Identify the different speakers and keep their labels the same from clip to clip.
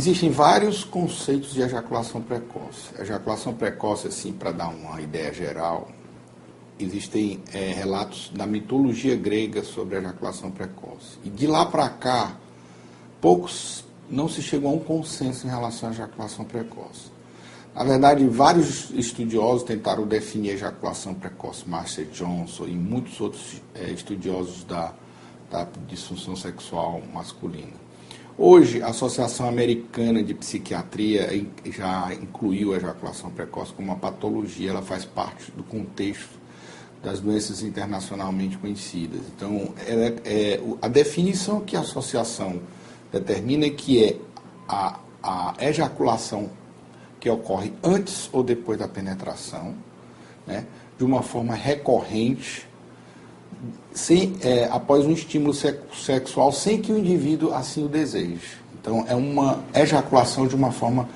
Speaker 1: Existem vários conceitos de ejaculação precoce. A ejaculação precoce, assim, para dar uma ideia geral, existem relatos da mitologia grega sobre a ejaculação precoce. E de lá para cá, poucos não se chegou a um consenso em relação à ejaculação precoce. Na verdade, vários estudiosos tentaram definir a ejaculação precoce, Marcia Johnson e muitos outros estudiosos da disfunção sexual masculina. Hoje, a Associação Americana de Psiquiatria já incluiu a ejaculação precoce como uma patologia, ela faz parte do contexto das doenças internacionalmente conhecidas. Então, a definição que a associação determina é que é a ejaculação que ocorre antes ou depois da penetração, né, de uma forma recorrente, após um estímulo sexual, sem que o indivíduo assim o deseje. Então, é uma ejaculação de uma forma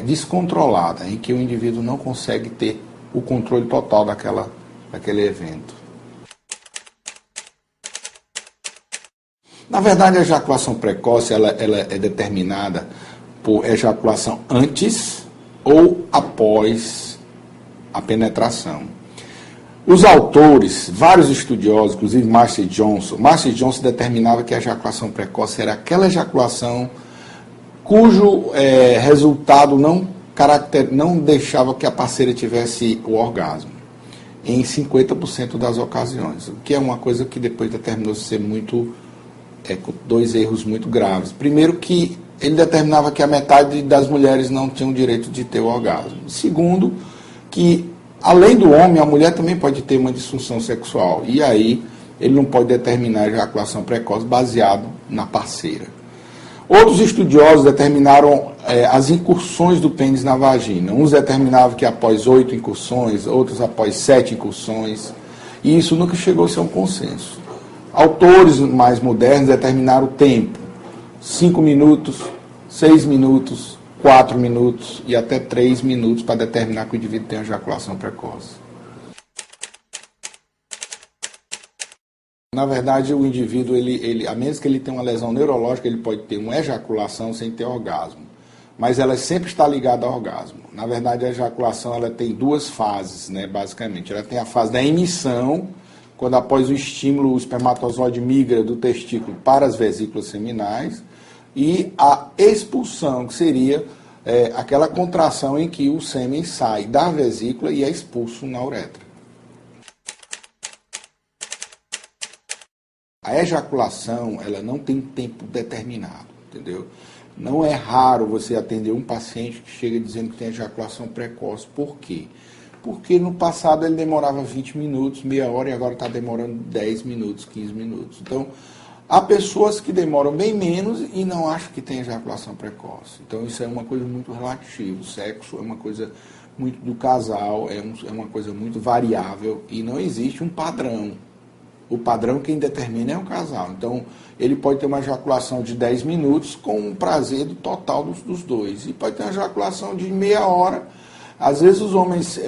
Speaker 1: descontrolada, em que o indivíduo não consegue ter o controle total daquele evento. Na verdade, a ejaculação precoce ela é determinada por ejaculação antes ou após a penetração. Os autores, vários estudiosos, inclusive Marcia Johnson determinava que a ejaculação precoce era aquela ejaculação cujo resultado não deixava que a parceira tivesse o orgasmo, em 50% das ocasiões, o que é uma coisa que depois determinou ser com dois erros muito graves. Primeiro, que ele determinava que a metade das mulheres não tinham direito de ter o orgasmo. Segundo, que além do homem, a mulher também pode ter uma disfunção sexual. E aí, ele não pode determinar a ejaculação precoce baseado na parceira. Outros estudiosos determinaram as incursões do pênis na vagina. Uns determinavam que após 8 incursões, outros após 7 incursões. E isso nunca chegou a ser um consenso. Autores mais modernos determinaram o tempo. 5 minutos, 6 minutos, 4 minutos e até 3 minutos para determinar que o indivíduo tem ejaculação precoce. Na verdade, o indivíduo, a menos que ele tenha uma lesão neurológica, ele pode ter uma ejaculação sem ter orgasmo. Mas ela sempre está ligada ao orgasmo. Na verdade, a ejaculação ela tem duas fases, né, basicamente. Ela tem a fase da emissão, quando após o estímulo o espermatozoide migra do testículo para as vesículas seminais, e a expulsão, que seria aquela contração em que o sêmen sai da vesícula e é expulso na uretra. A ejaculação, ela não tem tempo determinado, entendeu? Não é raro você atender um paciente que chega dizendo que tem ejaculação precoce. Por quê? Porque no passado ele demorava 20 minutos, meia hora, e agora está demorando 10 minutos, 15 minutos. Então, há pessoas que demoram bem menos e não acham que tem ejaculação precoce. Então, isso é uma coisa muito relativa. O sexo é uma coisa muito do casal, é uma coisa muito variável e não existe um padrão. O padrão quem determina é o casal. Então, ele pode ter uma ejaculação de 10 minutos com um prazer total dos dois. E pode ter uma ejaculação de meia hora. Às vezes os homens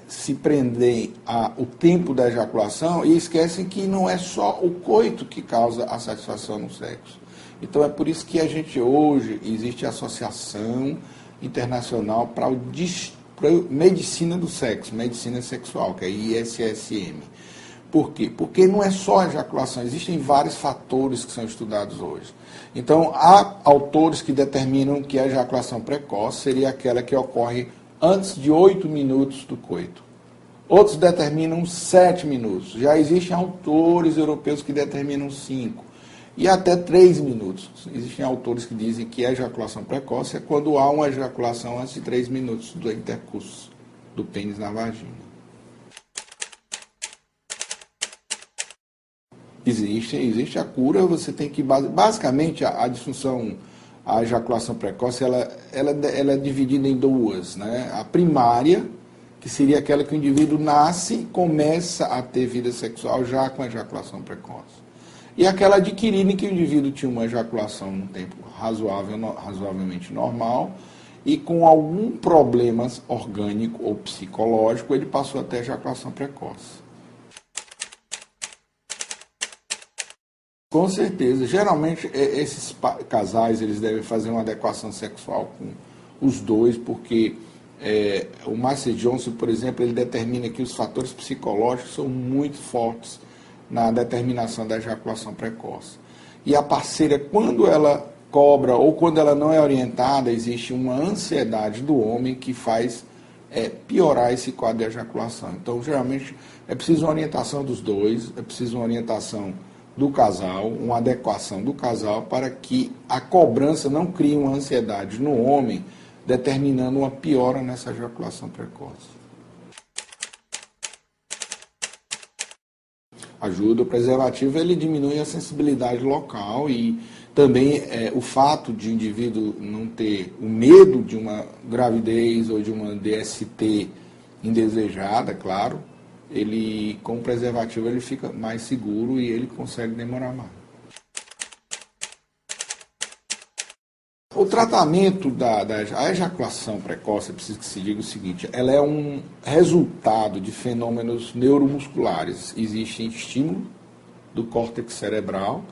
Speaker 1: se prendem ao tempo da ejaculação e esquecem que não é só o coito que causa a satisfação no sexo. Então é por isso que a gente hoje, existe a Associação Internacional para Medicina do Sexo, Medicina Sexual, que é a ISSM. Por quê? Porque não é só a ejaculação, existem vários fatores que são estudados hoje. Então, há autores que determinam que a ejaculação precoce seria aquela que ocorre antes de 8 minutos do coito. Outros determinam 7 minutos. Já existem autores europeus que determinam 5 e até 3 minutos. Existem autores que dizem que a ejaculação precoce é quando há uma ejaculação antes de 3 minutos do intercurso do pênis na vagina. Existe a cura, você tem que... Basicamente, a disfunção, a ejaculação precoce, ela é dividida em duas, né? A primária, que seria aquela que o indivíduo nasce e começa a ter vida sexual já com a ejaculação precoce. E aquela adquirida em que o indivíduo tinha uma ejaculação num tempo razoavelmente normal e com algum problema orgânico ou psicológico, ele passou a ter ejaculação precoce. Com certeza. Geralmente, esses casais eles devem fazer uma adequação sexual com os dois, porque o Master Johnson, por exemplo, ele determina que os fatores psicológicos são muito fortes na determinação da ejaculação precoce. E a parceira, quando ela cobra ou quando ela não é orientada, existe uma ansiedade do homem que faz piorar esse quadro de ejaculação. Então, geralmente, é preciso uma orientação dos dois, é preciso uma orientação do casal, uma adequação do casal para que a cobrança não crie uma ansiedade no homem, determinando uma piora nessa ejaculação precoce. Ajuda. O preservativo, ele diminui a sensibilidade local e também o fato de o indivíduo não ter o medo de uma gravidez ou de uma DST indesejada, claro, ele com o preservativo ele fica mais seguro e ele consegue demorar mais. O tratamento a ejaculação precoce, é preciso que se diga o seguinte, ela é um resultado de fenômenos neuromusculares. Existe estímulo do córtex cerebral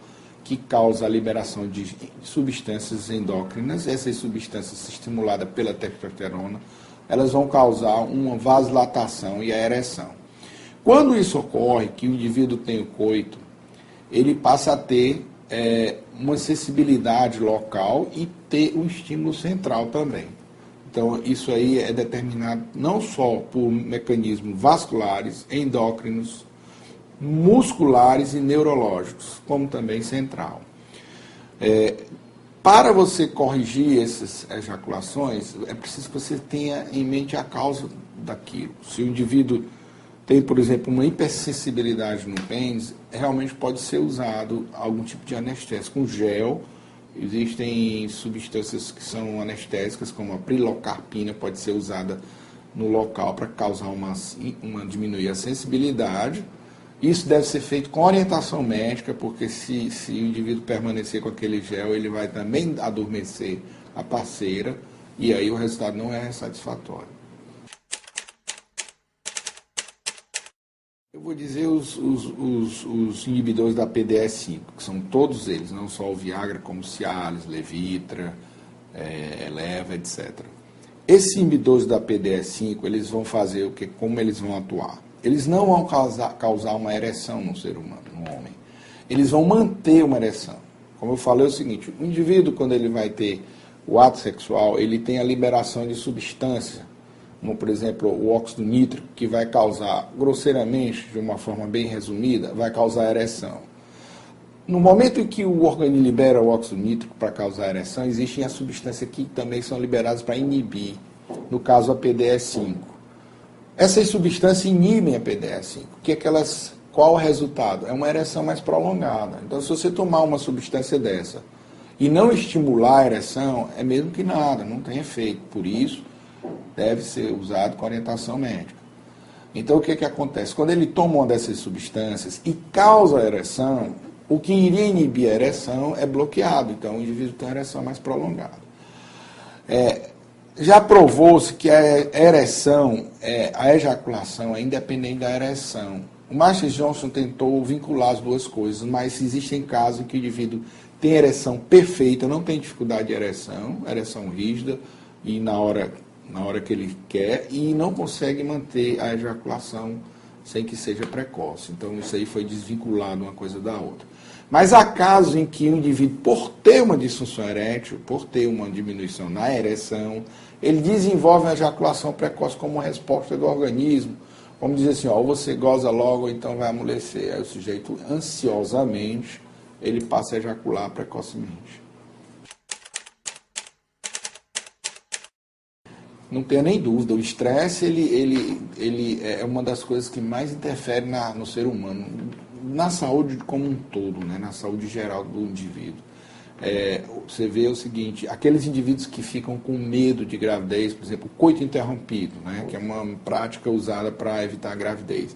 Speaker 1: que causa a liberação de substâncias endócrinas. Essas substâncias estimuladas pela testosterona, elas vão causar uma vasodilatação e a ereção. Quando isso ocorre, que o indivíduo tem o coito, ele passa a ter uma sensibilidade local e ter um estímulo central também. Então, isso aí é determinado não só por mecanismos vasculares, endócrinos, musculares e neurológicos, como também central. Para você corrigir essas ejaculações, é preciso que você tenha em mente a causa daquilo. Se o indivíduo tem, por exemplo, uma hipersensibilidade no pênis, realmente pode ser usado algum tipo de anestésico, um gel. Existem substâncias que são anestésicas, como a prilocarpina, pode ser usada no local para causar diminuir a sensibilidade. Isso deve ser feito com orientação médica, porque se o indivíduo permanecer com aquele gel, ele vai também adormecer a parceira, e aí o resultado não é satisfatório. Eu vou dizer os inibidores da PDE5, que são todos eles, não só o Viagra, como Cialis, Levitra, Eleva, etc. Esses inibidores da PDE5, eles vão fazer o que? Como eles vão atuar? Eles não vão causar uma ereção no ser humano, no homem. Eles vão manter uma ereção. Como eu falei, é o seguinte, o indivíduo, quando ele vai ter o ato sexual, ele tem a liberação de substância, como, por exemplo, o óxido nítrico, que vai causar, grosseiramente, de uma forma bem resumida, vai causar ereção. No momento em que o organismo libera o óxido nítrico para causar ereção, existem as substâncias que também são liberadas para inibir, no caso a PDE5. Essas substâncias inibem a PDE5. Qual o resultado? É uma ereção mais prolongada. Então, se você tomar uma substância dessa e não estimular a ereção, é mesmo que nada, não tem efeito. Por isso, deve ser usado com orientação médica. Então, o que acontece? Quando ele toma uma dessas substâncias e causa a ereção, o que iria inibir a ereção é bloqueado. Então, o indivíduo tem uma ereção mais prolongada. Já provou-se que a ereção, a ejaculação é independente da ereção. O Master Johnson tentou vincular as duas coisas, mas existem casos em que o indivíduo tem ereção perfeita, não tem dificuldade de ereção rígida, e na hora que ele quer, e não consegue manter a ejaculação sem que seja precoce. Então, isso aí foi desvinculado uma coisa da outra. Mas há casos em que o indivíduo, por ter uma disfunção erétil, por ter uma diminuição na ereção, ele desenvolve a ejaculação precoce como uma resposta do organismo. Vamos dizer assim, ou você goza logo, ou então vai amolecer. Aí o sujeito, ansiosamente, ele passa a ejacular precocemente. Não tenha nem dúvida, o estresse ele é uma das coisas que mais interfere no ser humano, na saúde como um todo, né? Na saúde geral do indivíduo. Você vê o seguinte, aqueles indivíduos que ficam com medo de gravidez, por exemplo, o coito interrompido, né? Que é uma prática usada para evitar a gravidez.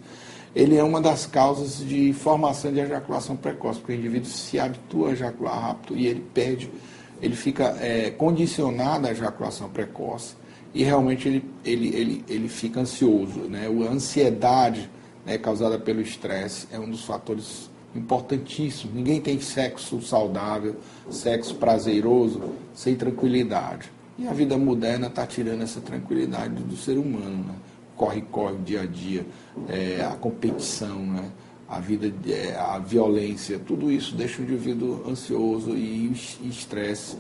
Speaker 1: Ele é uma das causas de formação de ejaculação precoce, porque o indivíduo se habitua a ejacular rápido e ele fica condicionado à ejaculação precoce. E realmente ele fica ansioso, né? A ansiedade, né, causada pelo estresse é um dos fatores importantíssimo. Ninguém tem sexo saudável, sexo prazeroso, sem tranquilidade. E a vida moderna está tirando essa tranquilidade do ser humano, né? Corre, dia a dia, a competição, né? A vida, a violência, tudo isso deixa o indivíduo ansioso e estresse.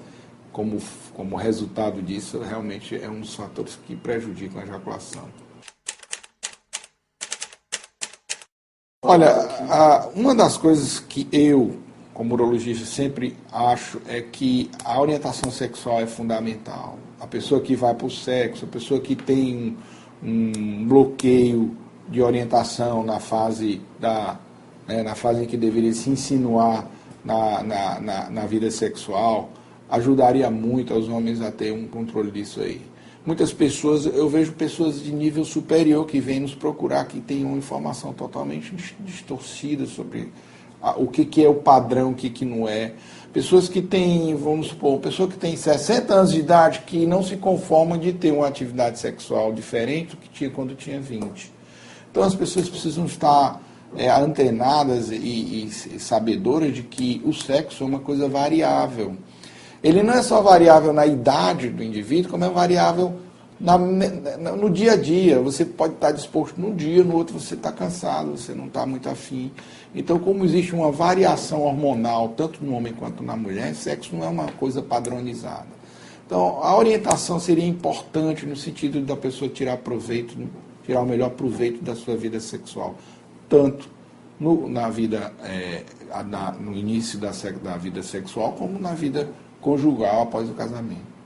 Speaker 1: Como resultado disso, realmente é um dos fatores que prejudicam a ejaculação. Olha, uma das coisas que eu, como urologista, sempre acho é que a orientação sexual é fundamental. A pessoa que vai para o sexo, a pessoa que tem um bloqueio de orientação na fase na fase em que deveria se insinuar na vida sexual, ajudaria muito aos homens a ter um controle disso aí. Muitas pessoas, eu vejo pessoas de nível superior que vêm nos procurar, que têm uma informação totalmente distorcida sobre o que é o padrão, o que não é. Pessoas que têm, vamos supor, pessoa que tem 60 anos de idade que não se conforma de ter uma atividade sexual diferente do que tinha quando tinha 20. Então as pessoas precisam estar antenadas e sabedoras de que o sexo é uma coisa variável. Ele não é só variável na idade do indivíduo, como é variável no dia a dia. Você pode estar disposto num dia, no outro você está cansado, você não está muito afim. Então, como existe uma variação hormonal, tanto no homem quanto na mulher, sexo não é uma coisa padronizada. Então, a orientação seria importante no sentido da pessoa tirar o melhor proveito da sua vida sexual, tanto no início da vida sexual, como na vida conjugal após o casamento.